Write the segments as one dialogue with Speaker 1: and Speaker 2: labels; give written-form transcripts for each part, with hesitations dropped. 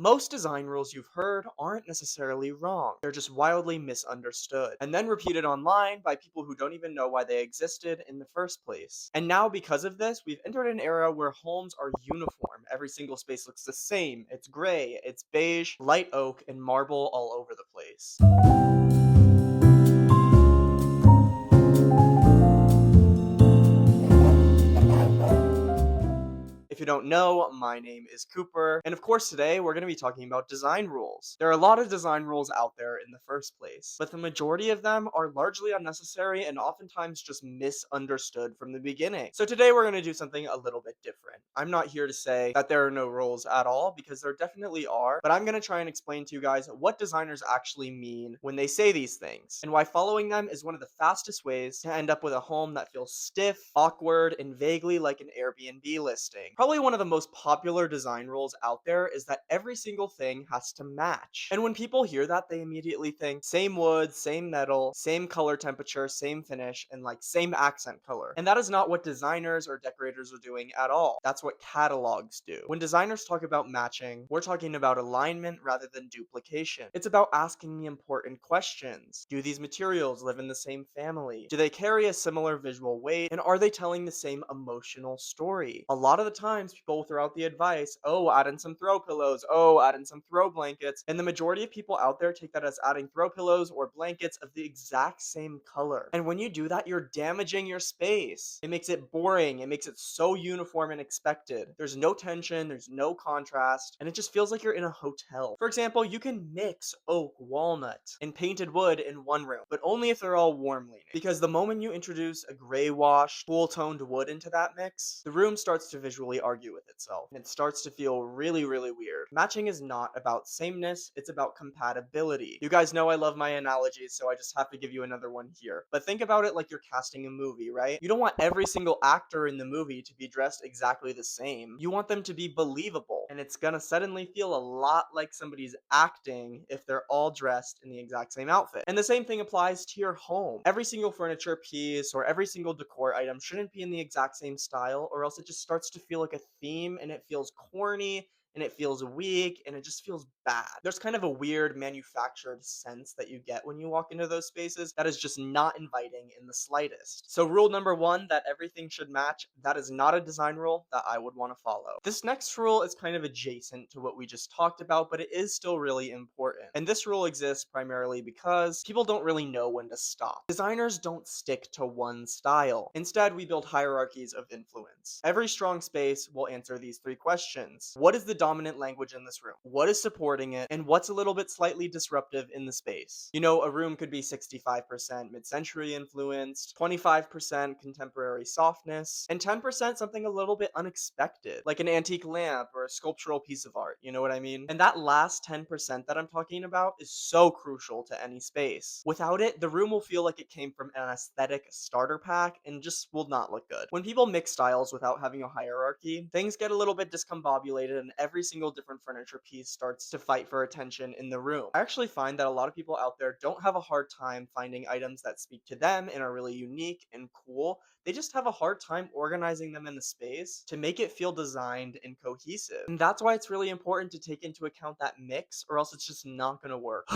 Speaker 1: Most design rules you've heard aren't necessarily wrong, they're just wildly misunderstood, and then repeated online by people who don't even know why they existed in the first place. And now, because of this, we've entered an era where homes are uniform. Every single space looks the same. It's gray, it's beige, light oak, and marble all over the place. If you don't know, my name is Cooper, and of course today we're going to be talking about design rules. There are a lot of design rules out there in the first place, but the majority of them are largely unnecessary and oftentimes just misunderstood from the beginning. So today we're going to do something a little bit different. I'm not here to say that there are no rules at all, because there definitely are, but I'm going to try and explain to you guys what designers actually mean when they say these things, and why following them is one of the fastest ways to end up with a home that feels stiff, awkward, and vaguely like an Airbnb listing. Probably one of the most popular design rules out there is that every single thing has to match. And when people hear that, they immediately think same wood, same metal, same color temperature, same finish, and like same accent color. And that is not what designers or decorators are doing at all. That's what catalogs do. When designers talk about matching, we're talking about alignment rather than duplication. It's about asking the important questions. Do these materials live in the same family? Do they carry a similar visual weight? And are they telling the same emotional story? A lot of the times people throw out the advice, oh, add in some throw pillows, oh, add in some throw blankets, and the majority of people out there take that as adding throw pillows or blankets of the exact same color. And when you do that, you're damaging your space. It makes it boring, it makes it so uniform and expected. There's no tension, there's no contrast, and it just feels like you're in a hotel. For example, you can mix oak, walnut, and painted wood in one room, but only if they're all warm leaning. Because the moment you introduce a gray wash, cool toned wood into that mix, the room starts to visually argue with itself, and it starts to feel really, really weird. Matching is not about sameness, it's about compatibility. You guys know I love my analogies, so I just have to give you another one here. But think about it like you're casting a movie, right? You don't want every single actor in the movie to be dressed exactly the same. You want them to be believable, and it's gonna suddenly feel a lot like somebody's acting if they're all dressed in the exact same outfit. And the same thing applies to your home. Every single furniture piece or every single decor item shouldn't be in the exact same style, or else it just starts to feel like a theme and it feels corny and it feels weak and it just feels bad. There's kind of a weird manufactured sense that you get when you walk into those spaces that is just not inviting in the slightest. So rule number one, that everything should match, that is not a design rule that I would want to follow. This next rule is kind of adjacent to what we just talked about, but it is still really important. And this rule exists primarily because people don't really know when to stop. Designers don't stick to one style. Instead, we build hierarchies of influence. Every strong space will answer these three questions. What is the dominant language in this room? What is supporting it? And what's a little bit slightly disruptive in the space? You know, a room could be 65% mid-century influenced, 25% contemporary softness, and 10% something a little bit unexpected, like an antique lamp or a sculptural piece of art, you know what I mean? And that last 10% that I'm talking about is so crucial to any space. Without it, the room will feel like it came from an aesthetic starter pack and just will not look good. When people mix styles without having a hierarchy, things get a little bit discombobulated and every single different furniture piece starts to fight for attention in the room. I actually find that a lot of people out there don't have a hard time finding items that speak to them and are really unique and cool. They just have a hard time organizing them in the space to make it feel designed and cohesive. And that's why it's really important to take into account that mix, or else it's just not gonna work.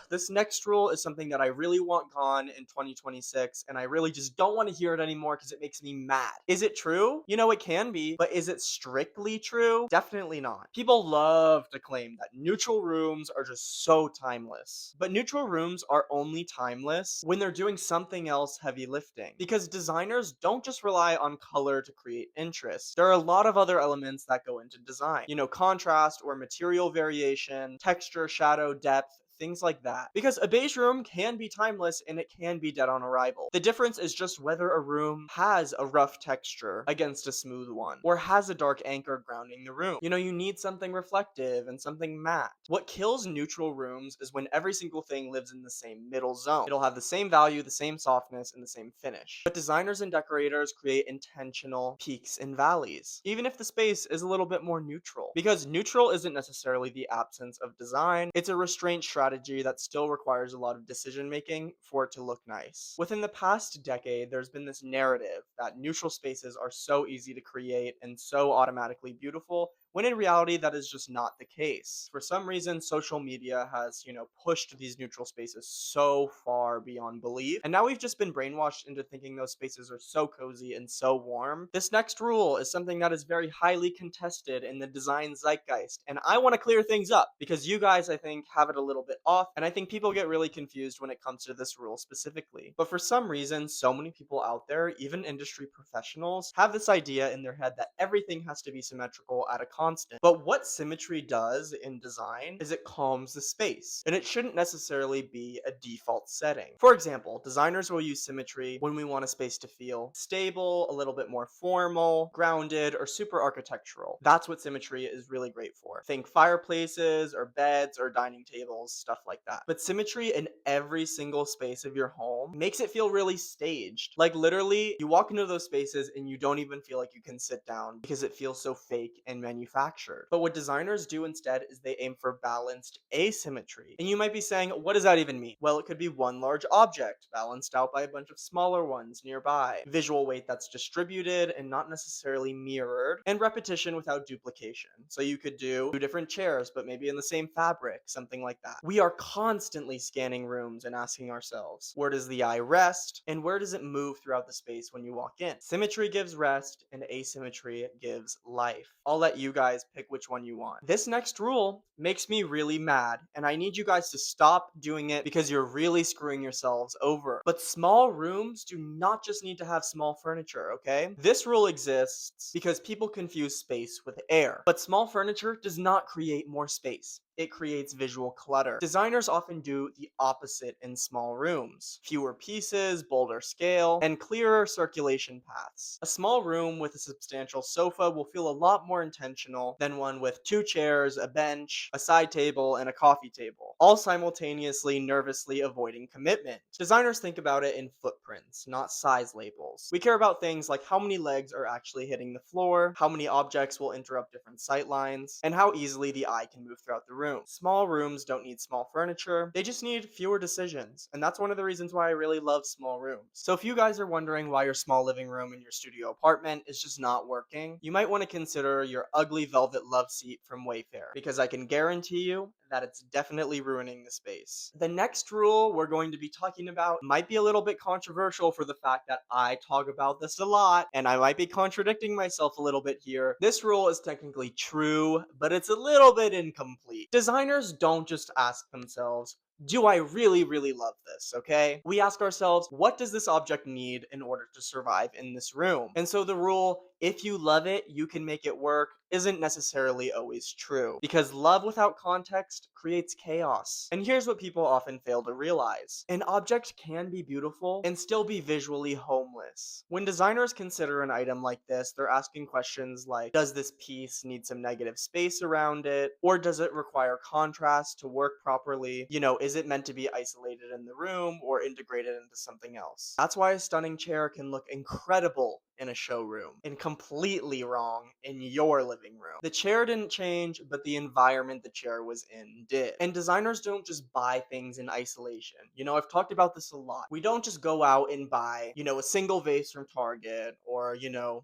Speaker 1: This next rule is something that I really want gone in 2026, and I really just don't want to hear it anymore because it makes me mad. Is it true? You know, it can be, but is it strictly true? Definitely not. People love to claim that neutral rooms are just so timeless. But neutral rooms are only timeless when they're doing something else heavy lifting. Because designers don't just rely on color to create interest. There are a lot of other elements that go into design. You know, contrast or material variation, texture, shadow, depth, things like that. Because a beige room can be timeless and it can be dead on arrival. The difference is just whether a room has a rough texture against a smooth one, or has a dark anchor grounding the room. You know, you need something reflective and something matte. What kills neutral rooms is when every single thing lives in the same middle zone. It'll have the same value, the same softness, and the same finish. But designers and decorators create intentional peaks and valleys, even if the space is a little bit more neutral. Because neutral isn't necessarily the absence of design, it's a restraint strategy that still requires a lot of decision making for it to look nice. Within the past decade, there's been this narrative that neutral spaces are so easy to create and so automatically beautiful, when in reality that is just not the case. For some reason, social media has, pushed these neutral spaces so far beyond belief, and now we've just been brainwashed into thinking those spaces are so cozy and so warm. This next rule is something that is very highly contested in the design zeitgeist, and I want to clear things up because you guys, I think, have it a little bit off, and I think people get really confused when it comes to this rule specifically. But for some reason, so many people out there, even industry professionals, have this idea in their head that everything has to be symmetrical at a constant. But what symmetry does in design is it calms the space, and it shouldn't necessarily be a default setting. For example, designers will use symmetry when we want a space to feel stable, a little bit more formal, grounded, or super architectural. That's what symmetry is really great for. Think fireplaces, or beds, or dining tables, stuff like that. But symmetry in every single space of your home makes it feel really staged. Like literally, you walk into those spaces and you don't even feel like you can sit down because it feels so fake and manufactured. But what designers do instead is they aim for balanced asymmetry. And you might be saying, what does that even mean? Well, it could be one large object balanced out by a bunch of smaller ones nearby, visual weight that's distributed and not necessarily mirrored, and repetition without duplication. So you could do two different chairs, but maybe in the same fabric, something like that. We are constantly scanning rooms and asking ourselves, where does the eye rest, and where does it move throughout the space when you walk in? Symmetry gives rest, and asymmetry gives life. I'll let you guys pick which one you want. This next rule makes me really mad, and I need you guys to stop doing it because you're really screwing yourselves over. But small rooms do not just need to have small furniture, okay? This rule exists because people confuse space with air. But small furniture does not create more space. It creates visual clutter. Designers often do the opposite in small rooms. Fewer pieces, bolder scale, and clearer circulation paths. A small room with a substantial sofa will feel a lot more intentional than one with two chairs, a bench, a side table, and a coffee table, all simultaneously nervously avoiding commitment. Designers think about it in footprints, not size labels. We care about things like how many legs are actually hitting the floor, how many objects will interrupt different sight lines, and how easily the eye can move throughout the room. Small rooms don't need small furniture, they just need fewer decisions, and that's one of the reasons why I really love small rooms. So if you guys are wondering why your small living room in your studio apartment is just not working, you might want to consider your ugly velvet love seat from Wayfair, because I can guarantee you that it's definitely ruining the space. The next rule we're going to be talking about might be a little bit controversial for the fact that I talk about this a lot, and I might be contradicting myself a little bit here. This rule is technically true, but it's a little bit incomplete. Designers don't just ask themselves, do I really, really love this, okay? We ask ourselves, what does this object need in order to survive in this room? And so the rule, if you love it, you can make it work, isn't necessarily always true. Because love without context creates chaos. And here's what people often fail to realize. An object can be beautiful and still be visually homeless. When designers consider an item like this, they're asking questions like, does this piece need some negative space around it? Or does it require contrast to work properly? Is it meant to be isolated in the room or integrated into something else? That's why a stunning chair can look incredible in a showroom and completely wrong in your living room. The chair didn't change, but the environment the chair was in did. And designers don't just buy things in isolation. I've talked about this a lot. We don't just go out and buy, a single vase from Target or,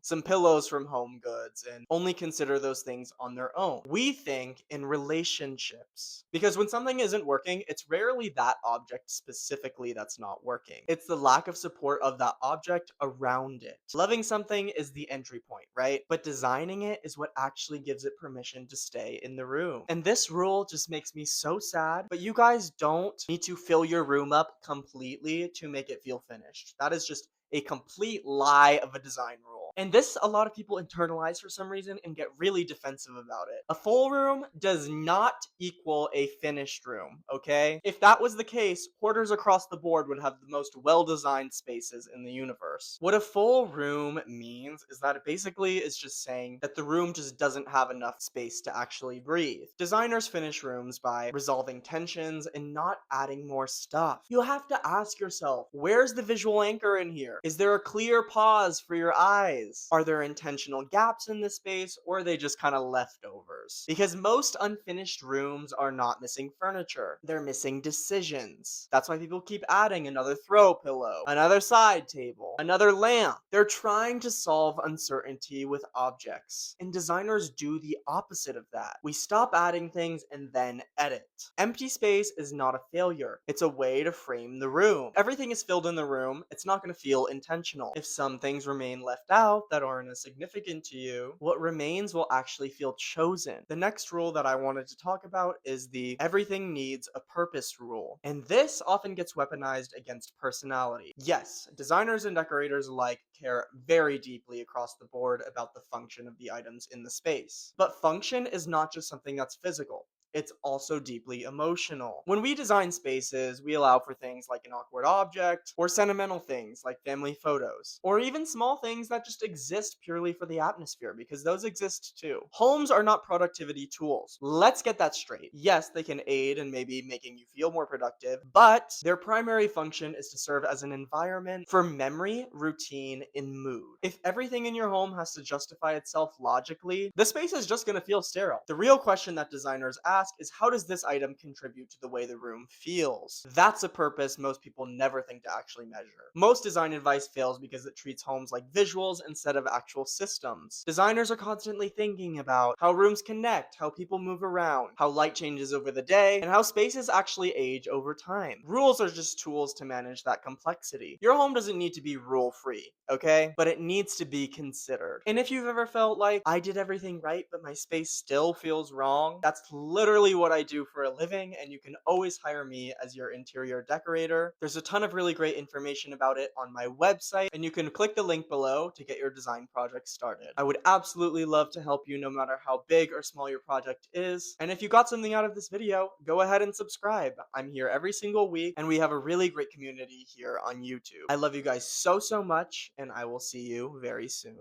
Speaker 1: some pillows from Home Goods and only consider those things on their own. We think in relationships. Because when something isn't working, it's rarely that object specifically that's not working. It's the lack of support of that object around it. Loving something is the entry point, right? But designing it is what actually gives it permission to stay in the room. And this rule just makes me so sad, but you guys don't need to fill your room up completely to make it feel finished. That is just a complete lie of a design rule. And this a lot of people internalize for some reason and get really defensive about it. A full room does not equal a finished room, okay? If that was the case, hoarders across the board would have the most well-designed spaces in the universe. What a full room means is that it basically is just saying that the room just doesn't have enough space to actually breathe. Designers finish rooms by resolving tensions and not adding more stuff. You have to ask yourself, where's the visual anchor in here? Is there a clear pause for your eyes? size? Are there intentional gaps in the space, or are they just kind of leftovers? Because most unfinished rooms are not missing furniture, they're missing decisions. That's why people keep adding another throw pillow, another side table, another lamp. They're trying to solve uncertainty with objects. And designers do the opposite of that. We stop adding things and then edit. Empty space is not a failure. It's a way to frame the room. Everything is filled in the room. It's not going to feel intentional. If some things remain left out that aren't as significant to you, what remains will actually feel chosen. The next rule that I wanted to talk about is the everything needs a purpose rule. And this often gets weaponized against personality. Yes, designers and decorators alike care very deeply across the board about the function of the items in the space. But function is not just something that's physical. It's also deeply emotional. When we design spaces, we allow for things like an awkward object, or sentimental things like family photos, or even small things that just exist purely for the atmosphere, because those exist too. Homes are not productivity tools. Let's get that straight. Yes, they can aid in maybe making you feel more productive, but their primary function is to serve as an environment for memory, routine, and mood. If everything in your home has to justify itself logically, the space is just going to feel sterile. The real question that designers ask is, how does this item contribute to the way the room feels? That's a purpose most people never think to actually measure. Most design advice fails because it treats homes like visuals instead of actual systems. Designers are constantly thinking about how rooms connect, how people move around, how light changes over the day, and how spaces actually age over time. Rules are just tools to manage that complexity. Your home doesn't need to be rule-free, okay? But it needs to be considered. And if you've ever felt like, I did everything right, but my space still feels wrong, that's literally what I do for a living, and you can always hire me as your interior decorator. There's a ton of really great information about it on my website, and you can click the link below to get your design project started. I would absolutely love to help you no matter how big or small your project is. And if you got something out of this video, go ahead and subscribe. I'm here every single week, and we have a really great community here on YouTube. I love you guys so much, and I will see you very soon.